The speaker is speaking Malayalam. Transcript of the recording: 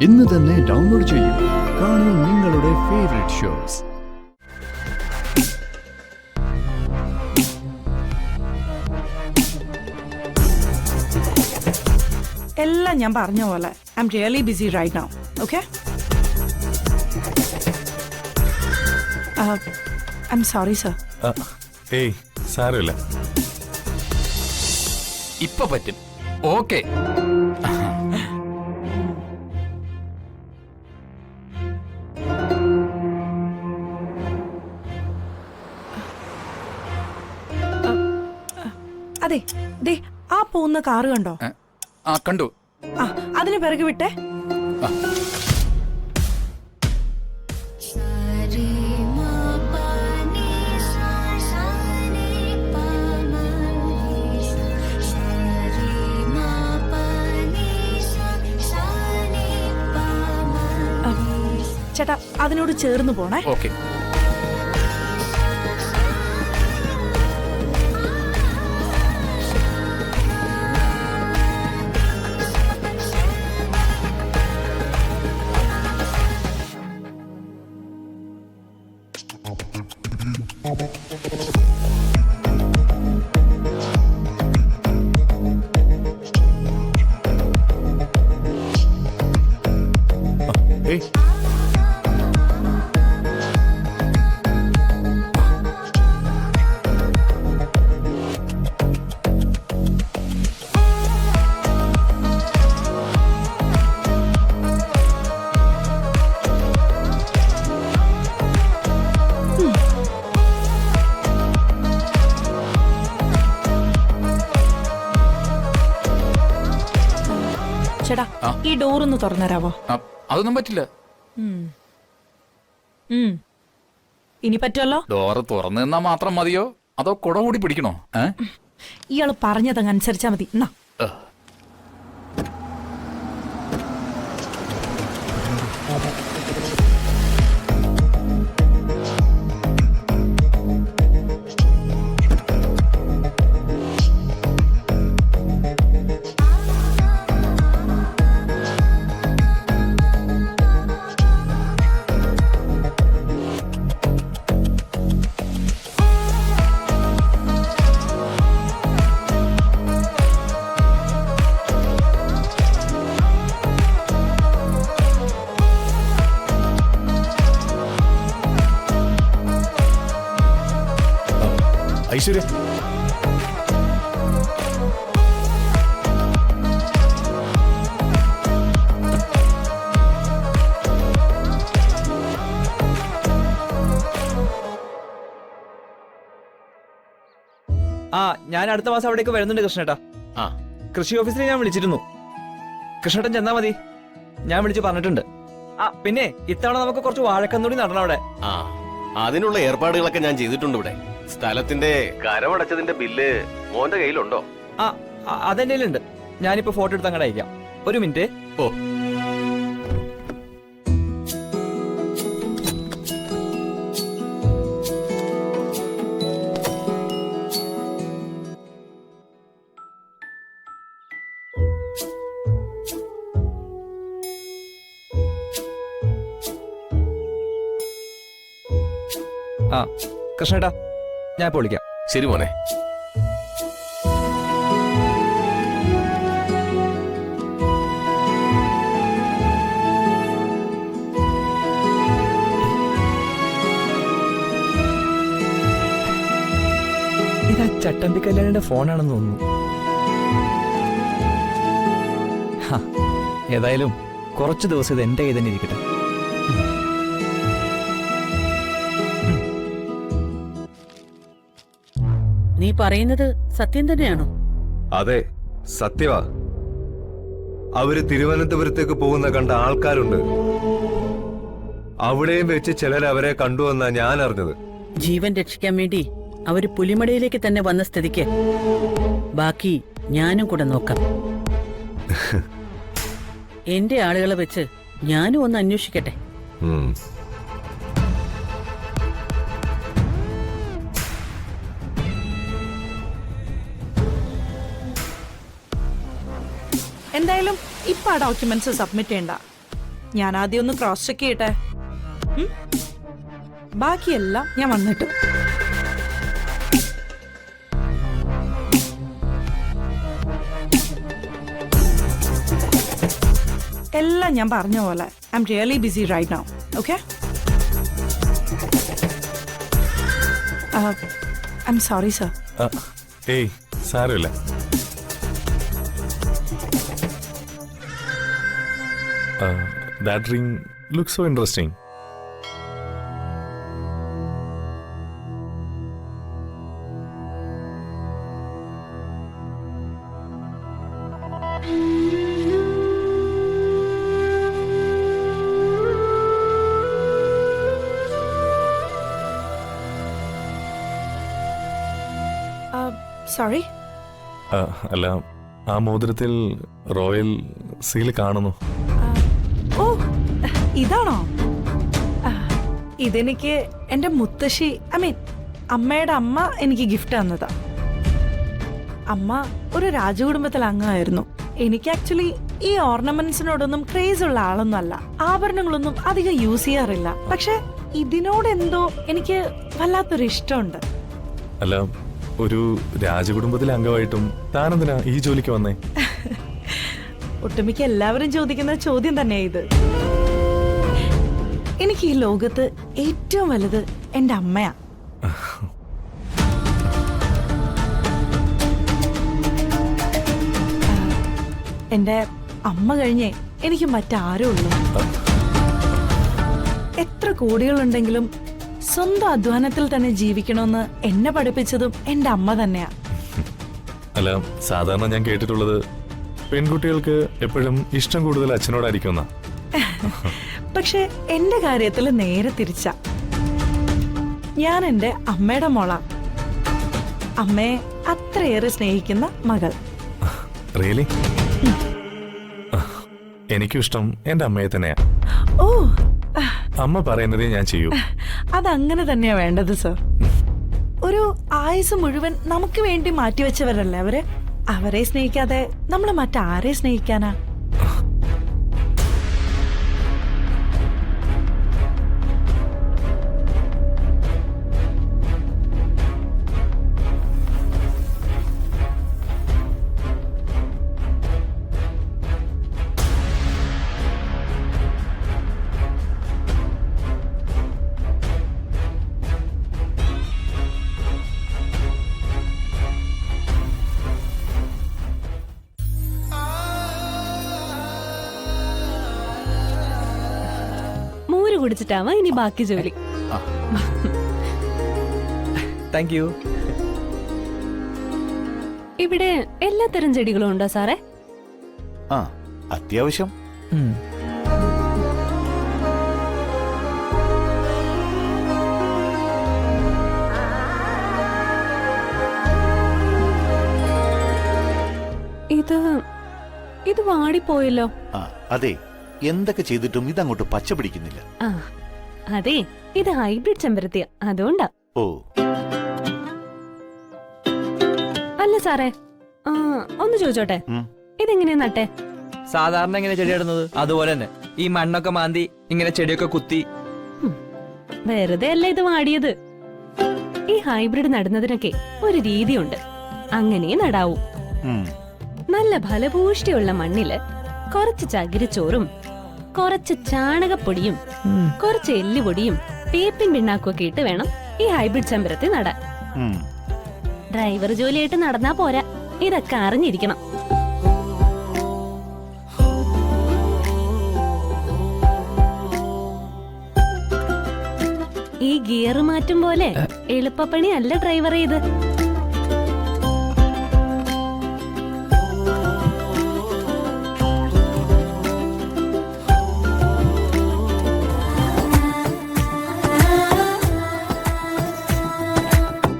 ഇന്ന് തന്നെ ഡൗൺലോഡ് ചെയ്യൂ. കാണൂ നിങ്ങളുടെ ഫേവറേറ്റ് ഷോസ്. എല്ലാം ഞാൻ പറഞ്ഞ പോലെ I'm really busy right now. Okay, I'm sorry sir. ഏയ് സാരമില്ല, ഇപ്പൊ പറ്റും. ഓക്കെ, അതെ ദേ ആ പോകുന്ന കാറ് കണ്ടോ? ആ കണ്ടു. ആ അതിന് പിറകു വിട്ടേ. ചേട്ടാ അതിനോട് ചേർന്ന് പോണേ. ഓക്കെ, ഏയ് ചേട്ടാ ഈ ഡോറൊന്ന് തുറന്നരാവോ? അതൊന്നും പറ്റില്ല. ഇനി പറ്റുമല്ലോ. ഡോറ് തുറന്നു നിന്നാ മാത്രം മതിയോ അതോ കുട കൂടി പിടിക്കണോ? ഇയാള് പറഞ്ഞതങ്ങ് അനുസരിച്ചാ മതി. എന്നാ ഐശ്വര്യ, ഞാൻ അടുത്ത മാസം അവിടേക്ക് വരുന്നുണ്ട് കൃഷ്ണേട്ടാ. കൃഷി ഓഫീസിൽ ഞാൻ വിളിച്ചിരുന്നു. കൃഷ്ണേട്ടൻ ചെന്നാ മതി, ഞാൻ വിളിച്ച് പറഞ്ഞിട്ടുണ്ട്. പിന്നെ ഇത്തവണ നമുക്ക് കുറച്ച് വാഴക്കന്നൂടി നടണം അവിടെ. അതിനുള്ള ഏർപ്പാടുകളൊക്കെ ഞാൻ ചെയ്തിട്ടുണ്ട്. ഇവിടെ സ്ഥലത്തിന്റെ കരമടച്ചതിന്റെ ബില്ല് മോന്റെ കയ്യിലുണ്ടോ? അതെന്റെ ഉണ്ട്. ഞാനിപ്പോ ഫോട്ടോ എടുത്ത് അങ്ങോട്ട് അയക്കാം. ഒരു മിനിറ്റ്. ഓ, കൃഷ്ണേട്ടാ ഞാൻ ഇപ്പൊ വിളിക്കാം. ശരി മോനെ. ഇതാ ചട്ടമ്പി കല്യാണിന്റെ ഫോണാണെന്ന് തോന്നുന്നു. ഏതായാലും കുറച്ചു ദിവസം ഇത് എന്റെ കയ്യിൽ തന്നെ ഇരിക്കട്ടെ. നീ പറയുന്നത് സത്യം തന്നെയാണോ? അതെ, സത്യവാ. അവര് തിരുവനന്തപുരത്തേക്ക് പോകുന്ന കണ്ട ആൾക്കാരുണ്ട്. അവിടെയും വെച്ച് ചിലർ അവരെ കണ്ടുവെന്നാ ഞാൻ അറിഞ്ഞത്. ജീവൻ രക്ഷിക്കാൻ വേണ്ടി അവര് പുലിമടയിലേക്ക് തന്നെ വന്ന സ്ഥിതിക്ക് ബാക്കി ഞാനും കൂടെ നോക്കാം. എന്റെ ആളുകളെ വെച്ച് ഞാനും ഒന്ന് അന്വേഷിക്കട്ടെ. എന്തായാലും ഇപ്പൊ ആ ഡോക്യുമെന്റ്സ് സബ്മിറ്റ് ചെയ്യണ്ട. ഞാൻ ആദ്യം ഒന്ന് ക്രോസ് ചെക്ക് ചെയ്യട്ടെ. ഉം? ബാക്കിയെല്ലാം ഞാൻ വന്നിട്ട്. എല്ലാം ഞാൻ പറഞ്ഞ പോലെ I'm really busy right now. Okay, I'm sorry sir. ഏയ് സാരമില്ല. That ring look so interesting. Sorry. അല്ല, ആ മോതിരത്തിൽ റോയൽ സീൽ കാണുന്നു. ഓ, ഇതാണോ? ഇതെനിക്ക് എന്റെ മുത്തശ്ശി, ഐ മീൻ അമ്മയുടെ അമ്മ എനിക്ക് ഗിഫ്റ്റ് തന്നതാ. അമ്മ ഒരു രാജകുടുംബത്തിൽ അംഗമായിരുന്നു. എനിക്ക് ആക്ച്വലി ഈ ഓർണമെന്റ്സിനോടൊന്നും ക്രേസ് ഉള്ള ആളൊന്നും അല്ല. ആഭരണങ്ങളൊന്നും അധികം യൂസ് ചെയ്യാറില്ല. പക്ഷെ ഇതിനോട് എന്തോ എനിക്ക് വല്ലാത്തൊരു ഇഷ്ടമുണ്ട്. അല്ല, ഒരു രാജകുടുംബത്തിലെ അംഗമായിട്ടും താനെന്തിനാ ഈ ജോലിക്ക് വന്നേ? ഒട്ടുമിക്ക എല്ലാവരും ചോദിക്കുന്ന ചോദ്യം തന്നെ ഇത്. എനിക്ക് ഈ ലോകത്ത് ഏറ്റവും വലുത് എന്റെ അമ്മയാ. എന്റെ അമ്മ കഴിഞ്ഞേ എനിക്ക് മറ്റാരും ഉള്ളൂ. എത്ര കോടികളുണ്ടെങ്കിലും സ്വന്തം അധ്വാനത്തിൽ തന്നെ ജീവിക്കണമെന്ന് എന്നെ പഠിപ്പിച്ചതും എന്റെ അമ്മ തന്നെയാ. അല്ല, സാധാരണ ഞാൻ കേട്ടിട്ടുള്ളത് പെൺകുട്ടികൾക്ക് എപ്പോഴും ഇഷ്ടം കൂടുതൽ അച്ഛനോടായിരിക്കും. പക്ഷെ എന്റെ കാര്യത്തിൽ നേരെ തിരിച്ച. ഞാൻ എന്റെ അമ്മയുടെ മോളാ. അമ്മയെ അത്രയേറെ സ്നേഹിക്കുന്ന മകൾ. റിയലി? എനിക്കും ഇഷ്ടം എന്റെ അമ്മയെ തന്നെയാ. ഓ, അമ്മ പറയുന്നതേ ഞാൻ ചെയ്യൂ. അതങ്ങനെ തന്നെയാ വേണ്ടത് സർ. ഒരു ആയുസ് മുഴുവൻ നമുക്ക് വേണ്ടി മാറ്റിവെച്ചവരല്ലേ അവര്. അവരെ സ്നേഹിക്കാതെ നമ്മൾ മറ്റാരെ സ്നേഹിക്കാനാ? കുടിച്ചിട്ടാവാ ഇനി ബാക്കി ജോലി. Thank you. ഇവിടെ എല്ലാ തരം ചെടികളും ഉണ്ടോ സാറേ? ആ, അത്യാവശ്യം. ഇത് വാടിപ്പോയല്ലോ. അതെ, എന്തൊക്കെ ചെയ്തിട്ടും ഇതങ്ങോട്ട് പച്ച പിടിക്കുന്നില്ല. അതെ, ഇത് ഹൈബ്രിഡ് ചെമ്പരത്തിയാ, അതുകൊണ്ടാ. ഓ, അല്ല സാറേ, ഒന്ന് ചോദിച്ചോട്ടെ, ഇതെങ്ങനെയാ നട്ടെ? സാധാരണ എങ്ങനെ ചെടി ഇടുന്നത് അതുപോലെ തന്നെ ഈ മണ്ണൊക്കെ മാന്തി ഇങ്ങനെ ചെടിയൊക്കെ കുത്തി. വെറുതെ അല്ല ഇത് വാടിയത്. ഈ ഹൈബ്രിഡ് നടുന്നതിനൊക്കെ ഒരു രീതിയുണ്ട്. അങ്ങനെ നടാവൂ. നല്ല ഫലഭൂഷ്ടിയുള്ള മണ്ണില് കുറച്ച് ചകിരിച്ചോറും കുറച്ച് ചാണകപ്പൊടിയും കുറച്ച് എല്ലുപൊടിയും വേപ്പിൻ പിണ്ണാക്കും ഒക്കെ ഇട്ട് വേണം ഈ ഹൈബ്രിഡ് ചെമ്പരത്തി നടാൻ. ഡ്രൈവർ ജോലിയായിട്ട് നടന്നാ പോരാ, ഇതൊക്കെ അറിഞ്ഞിരിക്കണം. ഈ ഗിയർ മാറ്റും പോലെ എളുപ്പപ്പണി അല്ല ഡ്രൈവർ ചെയ്ത്.